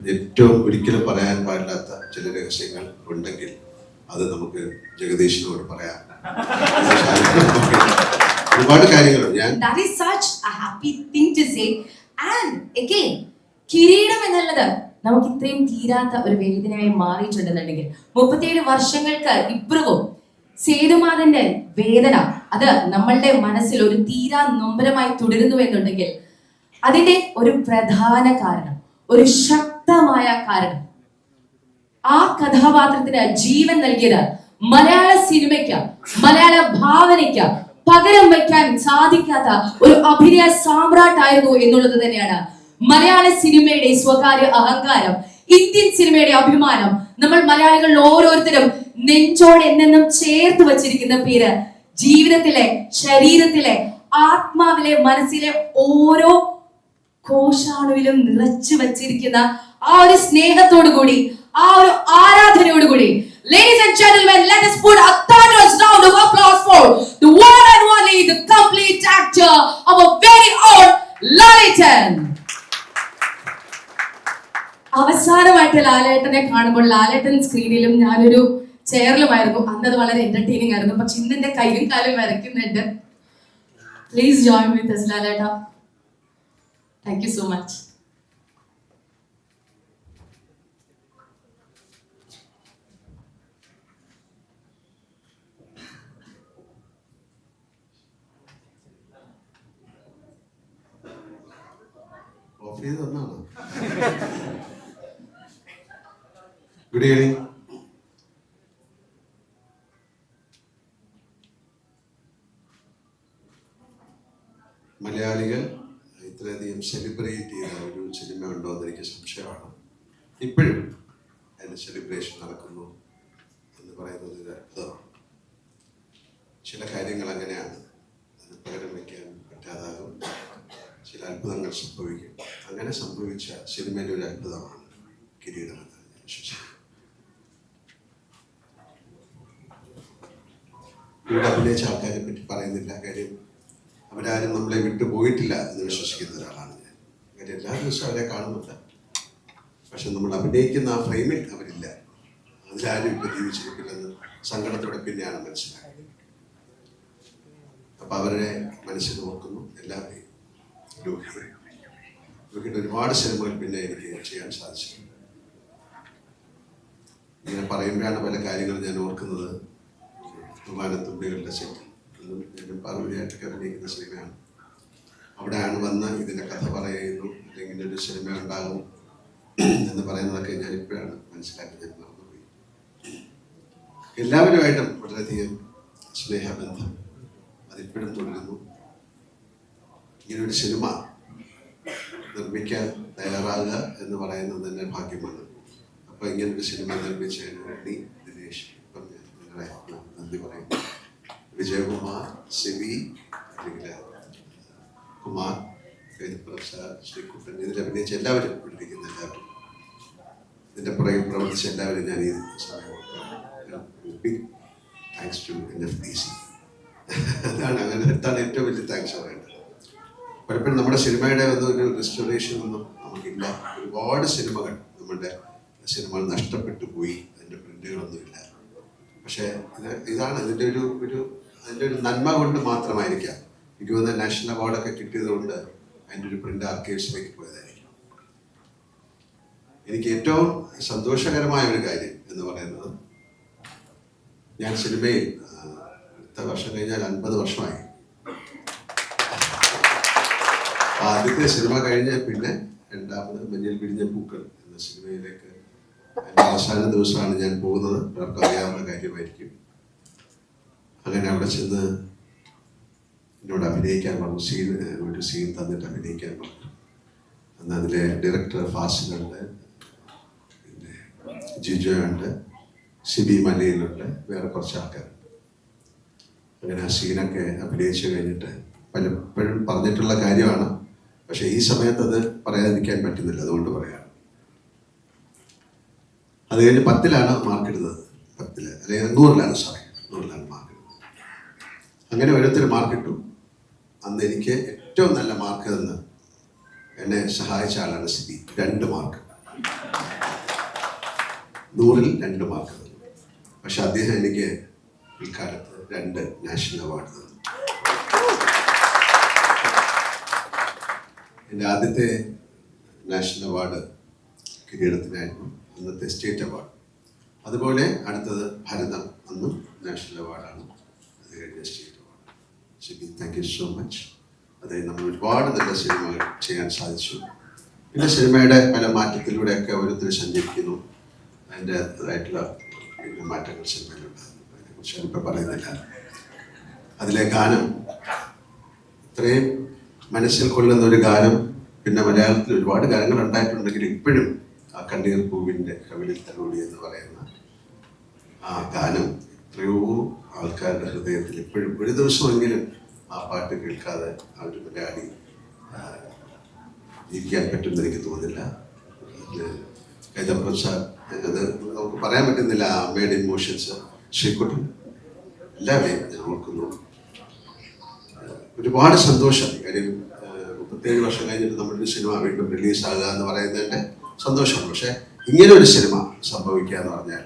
ഏറ്റവും ഒരിക്കലും പറയാൻ പാടില്ലാത്ത ചില രഹസ്യങ്ങൾ ഉണ്ടെങ്കിൽ അത് നമുക്ക് ജഗദീഷിനോട് പറയാം. ഒരുപാട് കാര്യങ്ങളുണ്ട്. That is such a happy thing to say. And again, കിരീടം എന്നുള്ളത് നമുക്ക് ഇത്രയും തീരാത്ത ഒരു വേദനയായി മാറിയിട്ടുണ്ടെന്നുണ്ടെങ്കിൽ 37 വർഷങ്ങൾക്ക് ഇപ്പുറവും സേതുമാധന്റെ വേദന അത് നമ്മളുടെ മനസ്സിൽ ഒരു തീരാ നൊമ്പരമായി തുടരുന്നു എന്നുണ്ടെങ്കിൽ അതിന്റെ ഒരു പ്രധാന കാരണം, ഒരു ശക്തമായ കാരണം, ആ കഥാപാത്രത്തിന് ജീവൻ നൽകിയത് മലയാള സിനിമയ്ക്ക്, മലയാള ഭാവനയ്ക്ക് പകരം വയ്ക്കാൻ സാധിക്കാത്ത ഒരു അഭിനയ സാമ്രാട്ടായിരുന്നു എന്നുള്ളത് തന്നെയാണ്. മലയാള സിനിമയുടെ സ്വകാര്യ അഹങ്കാരം, ഇന്ത്യൻ സിനിമയുടെ അഭിമാനം, നമ്മൾ മലയാളികൾ ഓരോരുത്തരും നെഞ്ചോട് എന്നെന്നും ചേർത്ത് വച്ചിരിക്കുന്ന പേര്, ജീവിതത്തിലെ, ശരീരത്തിലെ, ആത്മാവിലെ, മനസ്സിലെ ഓരോ കോശാണുവിലും നിറച്ചു വച്ചിരിക്കുന്ന ആ ഒരു സ്നേഹത്തോടു കൂടി, ആ ഒരു ആരാധനയോടുകൂടി, ladies and gentlemen, let us put a thunderous round of applause for the one and only, the complete actor, our very own Lalitan. അവസാനമായിട്ട് ലാലേട്ടനെ കാണുമ്പോൾ ലാലേട്ടൻ സ്ക്രീനിലും ഞാനൊരു ചെയറിലുമായിരുന്നു. അന്നത് വളരെ എന്റർടൈനിങ് ആയിരുന്നു. പക്ഷെ ഇന്ന് എന്റെ കൈയും കാലും വരയ്ക്കുന്നുണ്ട്. പ്ലീസ് ജോയിൻ വിത്ത് us, ലാലേട്ട. Thank you so much. Good evening. മലയാളികൾ ഇത്രയധികം സെലിബ്രേറ്റ് ചെയ്ത ഒരു സിനിമ ഉണ്ടോ എന്ന് എനിക്ക് സംശയമാണ്. ഇപ്പോഴും അതിന് സെലിബ്രേഷൻ നടക്കുന്നു എന്ന് പറയുന്നത് ഒരു അത്ഭുതമാണ്. ചില കാര്യങ്ങൾ അങ്ങനെയാണ്, അതിന് പകരം വയ്ക്കാൻ പറ്റാതാകും. ചില അത്ഭുതങ്ങൾ സംഭവിക്കും. അങ്ങനെ സംഭവിച്ച സിനിമയിലെ ഒരു അത്ഭുതമാണ് കിരീടം എന്ന് ഞാൻ വിശ്വസിക്കുന്നു. ഇവിടെ അഭിനയിച്ച ആൾക്കാരെ പറ്റി പറയുന്നില്ല. കാര്യം അവരാരും നമ്മളെ വിട്ടു പോയിട്ടില്ല എന്ന് വിശ്വസിക്കുന്ന ഒരാളാണ് ഞാൻ. കാര്യം എല്ലാ ദിവസവും അവരെ കാണുന്നുണ്ട്. പക്ഷെ നമ്മൾ അഭിനയിക്കുന്ന ആ ഫ്രെയിമിൽ അവരില്ല. അതിലാരും ഇപ്പൊ ജീവിച്ചിരിക്കില്ലെന്ന് സങ്കടത്തോടെ പിന്നെയാണ് മനസ്സിലായത്. അപ്പൊ അവരെ മനസ്സിൽ നോക്കുന്നു എല്ലാവരെയും. ലോഹിയുടെ ഒരുപാട് സിനിമകൾ പിന്നെ എനിക്ക് ചെയ്യാൻ സാധിച്ചിട്ടുണ്ട്. ഇങ്ങനെ പറയുമ്പോഴാണ് പല കാര്യങ്ങളും ഞാൻ ഓർക്കുന്നത്. തുമ്പികളുടെ സെറ്റ് പാർവതിയായിട്ടൊക്കെ അഭിനയിക്കുന്ന സിനിമയാണ്. അവിടെയാണ് വന്ന് ഇതിൻ്റെ കഥ പറയുന്നു, അല്ലെങ്കിൽ ഒരു സിനിമ ഉണ്ടാകും എന്ന് പറയുന്നതൊക്കെ ഞാൻ ഇപ്പോഴാണ് മനസ്സിലാക്കി. ഞാൻ മറന്നുപോയി. എല്ലാവരുമായിട്ടും വളരെയധികം സ്നേഹബന്ധം അതിപ്പോഴും തുടരുന്നു. ഇങ്ങനൊരു സിനിമ നിർമ്മിക്കാൻ തയ്യാറാകുക എന്ന് പറയുന്നത് തന്നെ ഭാഗ്യമാണ്. അപ്പോൾ ഇങ്ങനൊരു സിനിമ നിർമ്മിച്ചതിന് വേണ്ടി ദിനേശ്, ഇപ്പം ഞാൻ നിങ്ങളെ നന്ദി പറയുന്നു. വിജയകുമാർ, സിബി, അല്ലെങ്കിൽ കുമാർ, പ്രസാദ്, ശ്രീകുട്ടൻ, ഇതിൽ അഭിനയിച്ച എല്ലാവരും വിളിക്കുന്ന എല്ലാവരും, ഇതിൻ്റെ പുറകിൽ പ്രവർത്തിച്ച എല്ലാവരും ഞാൻ ഈ സമയം ബിഗ് താങ്ക്സ് ടു NFDC. അതാണ് ഏറ്റവും വലിയ താങ്ക്സ് പറയേണ്ടത്. പലപ്പോഴും നമ്മുടെ സിനിമയുടെ ഒരു റെസ്റ്റോറേഷൻ ഒന്നും നമുക്കില്ല. ഒരുപാട് സിനിമകൾ, നമ്മുടെ സിനിമകൾ നഷ്ടപ്പെട്ടു പോയി. അതിൻ്റെ പ്രിന്റുകളൊന്നുമില്ല. പക്ഷേ ഇതാണ് അതിൻ്റെ ഒരു നന്മ കൊണ്ട് മാത്രമായിരിക്കാം. എനിക്ക് തോന്നുന്ന നാഷണൽ അവാർഡൊക്കെ കിട്ടിയത് കൊണ്ട് അതിൻ്റെ ഒരു പ്രിന്റ് ആർക്കൈവ്സിലേക്ക് പോയതായിരിക്കും. എനിക്ക് ഏറ്റവും സന്തോഷകരമായ ഒരു കാര്യം എന്ന് പറയുന്നത്, ഞാൻ സിനിമയിൽ അടുത്ത വർഷം കഴിഞ്ഞാൽ 50 വർഷമായി. ആദ്യത്തെ സിനിമ കഴിഞ്ഞ പിന്നെ രണ്ടാമത് മഞ്ഞിൽ പിടിഞ്ഞ പൂക്കൾ എന്ന സിനിമയിലേക്ക് എൻ്റെ അവസാന ദിവസമാണ് ഞാൻ പോകുന്നത്. അവർക്ക് അറിയാവുന്ന കാര്യമായിരിക്കും. അങ്ങനെ അവിടെ ചെന്ന് എന്നോട് അഭിനയിക്കാൻ പറഞ്ഞു. ഒരു സീൻ തന്നിട്ട് അഭിനയിക്കാൻ പറഞ്ഞു. അന്ന് അതിലെ ഡയറക്ടർ ഫാസിലുണ്ട്, പിന്നെ ജിജോ ഉണ്ട്, സിബി മലയിലുണ്ട്, വേറെ കുറച്ച് ആൾക്കാരുണ്ട്. അങ്ങനെ ആ സീനൊക്കെ അഭിനയിച്ചു കഴിഞ്ഞിട്ട് പലപ്പോഴും പറഞ്ഞിട്ടുള്ള കാര്യമാണ്. പക്ഷെ ഈ സമയത്ത് അത് പറയാതിരിക്കാൻ പറ്റുന്നില്ല, അതുകൊണ്ട് പറയാം. അത് കഴിഞ്ഞ് 10ലാണ് മാർക്കിടുന്നത്. 10 അല്ലെങ്കിൽ 100ലാണ്, 100ലാണ് മാർക്കിടുന്നത്. അങ്ങനെ ഓരോരുത്തർ മാർക്കിട്ടു. അന്ന് എനിക്ക് ഏറ്റവും നല്ല മാർക്ക് തന്ന് എന്നെ സഹായിച്ച ആളാണ് സിബി. 2 മാർക്ക്. 100-ൽ 2 മാർക്ക് തന്നു. പക്ഷെ അദ്ദേഹം എനിക്ക് പിൽക്കാലത്ത് 2 നാഷണൽ അവാർഡ് തന്നു. എൻ്റെ ആദ്യത്തെ നാഷണൽ അവാർഡ് കിരീടത്തിനായിരുന്നു, അന്നത്തെ സ്റ്റേറ്റ് അവാർഡ്. അതുപോലെ അടുത്തത് ഭരതം, അന്നും നാഷണൽ അവാർഡാണ്, അത് കഴിഞ്ഞ state award. Shibi, thank you so much. അതായത് നമ്മൾ ഒരുപാട് നല്ല സിനിമകൾ ചെയ്യാൻ സാധിച്ചു. പിന്നെ സിനിമയുടെ പല മാറ്റത്തിലൂടെയൊക്കെ ഓരോരുത്തർ സഞ്ചരിക്കുന്നു. അതിൻ്റെതായിട്ടുള്ള മാറ്റങ്ങൾ സിനിമയിലുണ്ടാകുന്നു. അതിനെക്കുറിച്ച് ഞാനിപ്പോൾ പറയുന്നില്ല. അതിലെ ഗാനം ഇത്രയും മനസ്സിൽ കൊള്ളുന്ന ഒരു ഗാനം, പിന്നെ മലയാളത്തിൽ ഒരുപാട് ഗാനങ്ങൾ ഉണ്ടായിട്ടുണ്ടെങ്കിൽ ഇപ്പോഴും ആ കണ്ണീർ പൂവിൻ്റെ കവിളിൽ തലോടി എന്ന് പറയുന്ന ആ ഗാനം എത്രയോ ആൾക്കാരുടെ ഹൃദയത്തിൽ ഇപ്പോഴും ഒരു ദിവസമെങ്കിലും ആ പാട്ട് കേൾക്കാതെ ആ ഒരു മലയാളി ജീവിക്കാൻ പറ്റുമെന്ന് എനിക്ക് തോന്നുന്നില്ല. കൈതപ്രം സാർ, അത് നമുക്ക് പറയാൻ പറ്റുന്നില്ല. ആ അമ്മയുടെ ഇമോഷൻസ്, ശ്രീകുട്ടൻ, എല്ലാവരെയും ഞാൻ ഓർക്കുന്നു. ഒരുപാട് സന്തോഷം. കാര്യം 37 വർഷം കഴിഞ്ഞിട്ട് നമ്മുടെ സിനിമ വീണ്ടും റിലീസാകുക എന്ന് പറയുന്നതിൻ്റെ സന്തോഷമാണ്. പക്ഷേ ഇങ്ങനെ ഒരു സിനിമ സംഭവിക്കുക എന്ന് പറഞ്ഞാൽ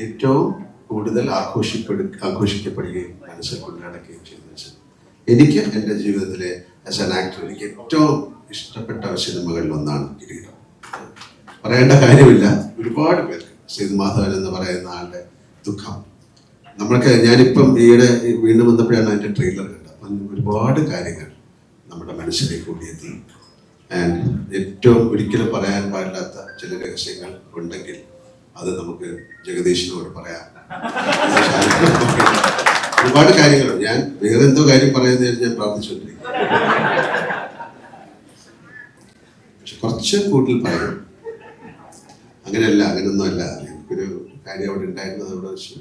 ഏറ്റവും കൂടുതൽ ആഘോഷിക്കപ്പെടുകയും മനസ്സിൽ കൊണ്ട് നടക്കുകയും ചെയ്യുന്ന സിനിമ. എനിക്ക് എൻ്റെ ജീവിതത്തിലെ ആസ് ആൻ ആക്ടർ എനിക്ക് ഏറ്റവും ഇഷ്ടപ്പെട്ട സിനിമകളിൽ ഒന്നാണ് കിരീടം. പറയേണ്ട കാര്യമില്ല. ഒരുപാട് പേർക്ക് സേതുമാധവൻ എന്ന് പറയുന്ന ആളുടെ ദുഃഖം നമ്മൾക്ക്, ഞാനിപ്പം ഈയിടെ വീണ്ടും വന്നപ്പോഴാണ് അതിൻ്റെ ട്രെയിലർ കണ്ടത്. അപ്പം ഒരുപാട് കാര്യങ്ങൾ നമ്മുടെ മനസ്സിലേക്ക് കൂടിയെത്തി. ആൻഡ് ഏറ്റവും ഒരിക്കലും പറയാൻ പാടില്ലാത്ത ചില രഹസ്യങ്ങൾ ഉണ്ടെങ്കിൽ അത് നമുക്ക് ജഗദീഷിനോട് പറയാം. ഒരുപാട് കാര്യങ്ങളുണ്ട്. ഞാൻ വേറെ എന്തോ കാര്യം പറയുന്നതിന് ഞാൻ പ്രാർത്ഥിച്ചുകൊണ്ടിരിക്കും. പക്ഷെ കുറച്ച് കൂടുതൽ പറയും. അങ്ങനെയല്ല, അങ്ങനെയൊന്നുമല്ല. എനിക്കൊരു കാര്യം അവിടെ ഉണ്ടായിരുന്നത് അവിടെ വെച്ചു.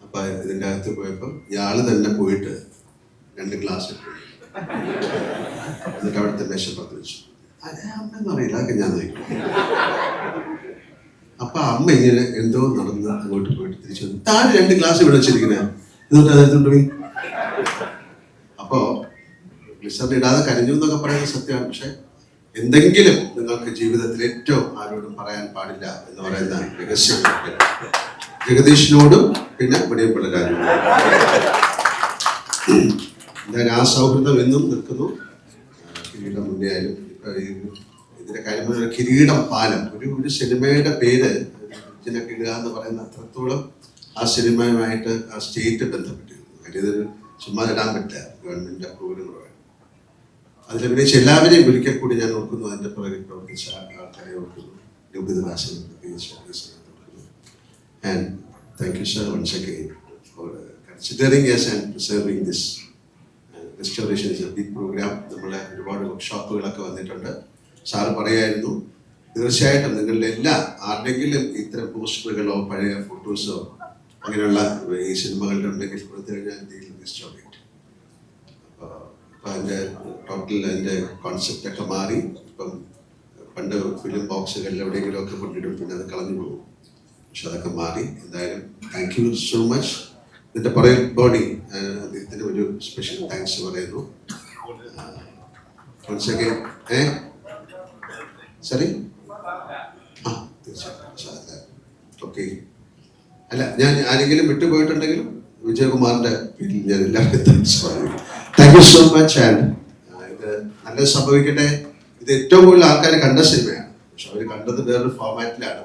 അപ്പൊ ഇതിൻ്റെ അകത്ത് പോയപ്പോൾ ഇയാള് തന്നെ പോയിട്ട് 2 ഗ്ലാസ് ഇട്ടു. എന്നിട്ട് അവിടുത്തെ മേശപ്പുറത്ത് വെച്ചു. അമ്മയെന്ന് പറയില്ല, അതൊക്കെ ഞാൻ നോക്കും. അപ്പൊ അമ്മ ഇങ്ങനെ എന്തോ നടന്ന് അങ്ങോട്ട് പോയിട്ട് തിരിച്ചു വന്നു. താഴെ 2 ഗ്ലാസ് ഇവിടെ വെച്ചിരിക്കണേ, എന്നിട്ട് അതെടുത്തോണ്ട് പോയി. അപ്പോ ഗ്ലിസറിൻ ഇടാതെ കരഞ്ഞു എന്നൊക്കെ പറയുന്നത് സത്യമാണ്. പക്ഷെ എന്തെങ്കിലും നിങ്ങൾക്ക് ജീവിതത്തിൽ ഏറ്റവും ആരോടും പറയാൻ പാടില്ല എന്ന് പറയുന്ന രഹസ്യം ജഗദീഷിനോടും പിന്നെ മണിയം പിള്ളരാജോടും. എന്തായാലും ആ സൗഹൃദം എന്നും നിൽക്കുന്നു. കിരീടം മുന്നേ ആയാലും ഇപ്പൊ ഇതിന്റെ കാര്യം കിരീടം പാലം, ഒരു സിനിമയുടെ പേര് ഇതിനൊക്കെ ഇടുക എന്ന് പറയുന്ന അത്രത്തോളം ആ സിനിമയുമായിട്ട് ആ സ്റ്റേറ്റ് ബന്ധപ്പെട്ടിരുന്നു. കാര്യം ഇതൊരു ചുമ്മാ ഇടാൻ പറ്റില്ല, ഗവൺമെന്റ് അപ്രൂവലും കൂടെ വേണം. അതിലഭിനയിച്ച് എല്ലാവരെയും ഒരിക്കൽ കൂടി ഞാൻ ഓർക്കുന്നു. അതിന്റെ പുറകിൽ പ്രവർത്തിച്ച ആൾക്കാരെ ഓർക്കുന്നു. രൂപിതദാസനെ പ്രത്യേകിച്ച്. And thank you sir once again for considering us and preserving this. Restoration is a big program. നമ്മളെ ഒരുപാട് വർക്ക്ഷോപ്പുകളൊക്കെ വന്നിട്ടുണ്ട്. സാറ് പറയായിരുന്നു, തീർച്ചയായിട്ടും നിങ്ങളുടെ ആരുടെങ്കിലും ഇത്തരം പോസ്റ്ററുകളോ പഴയ ഫോട്ടോസോ അങ്ങനെയുള്ള ഈ സിനിമകളുടെ ഉണ്ടെങ്കിൽ കൊടുത്തു കഴിഞ്ഞാൽ റെസ്റ്റോർ ചെയ്യും. അപ്പോൾ അതിൻ്റെ ടോട്ടൽ അതിൻ്റെ കോൺസെപ്റ്റൊക്കെ മാറി. ഇപ്പം പണ്ട് ഫിലിം ബോക്സുകളിൽ എവിടെയെങ്കിലും ഒക്കെ കൊണ്ടിടും, പിന്നെ അത് കളഞ്ഞു പോകും. പക്ഷെ അതൊക്കെ മാറി. എന്തായാലും താങ്ക് യു സോ മച്ച്. ഇതിൻ്റെ പറയൽ ബോഡി അദ്ദേഹത്തിന് ഒരു സ്പെഷ്യൽ താങ്ക്സ് പറയുന്നു. once again സരി ആ തീർച്ചയായിട്ടും ഓക്കെ. അല്ല, ഞാൻ ആരെങ്കിലും വിട്ടുപോയിട്ടുണ്ടെങ്കിലും വിജയകുമാറിന്റെ പേരിൽ ഞാൻ എല്ലാവർക്കും താങ്ക്സ് പറയുന്നു. Thank you so much. And ഇത് നല്ലത് സംഭവിക്കട്ടെ. ഇത് ഏറ്റവും കൂടുതൽ ആൾക്കാർ കണ്ട സിനിമയാണ്. പക്ഷെ അവർ കണ്ടത് വേറൊരു ഫോർമാറ്റിലാണ്.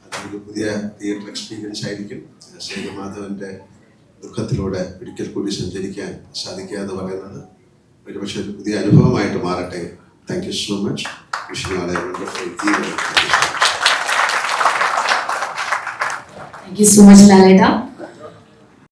അതൊരു പുതിയ തിയേറ്റർ എക്സ്പീരിയൻസ് ആയിരിക്കും. സേതുമാധവന്റെ ദുഃഖത്തിലൂടെ ഒരിക്കൽ കൂടി സഞ്ചരിക്കാൻ സാധിക്കുക എന്ന് പറയുന്നത് ഒരുപക്ഷെ ഒരു പുതിയ അനുഭവമായിട്ട് മാറട്ടെ. Thank you so much. Wishing all A wonderful evening. Thank you so much, Lalita.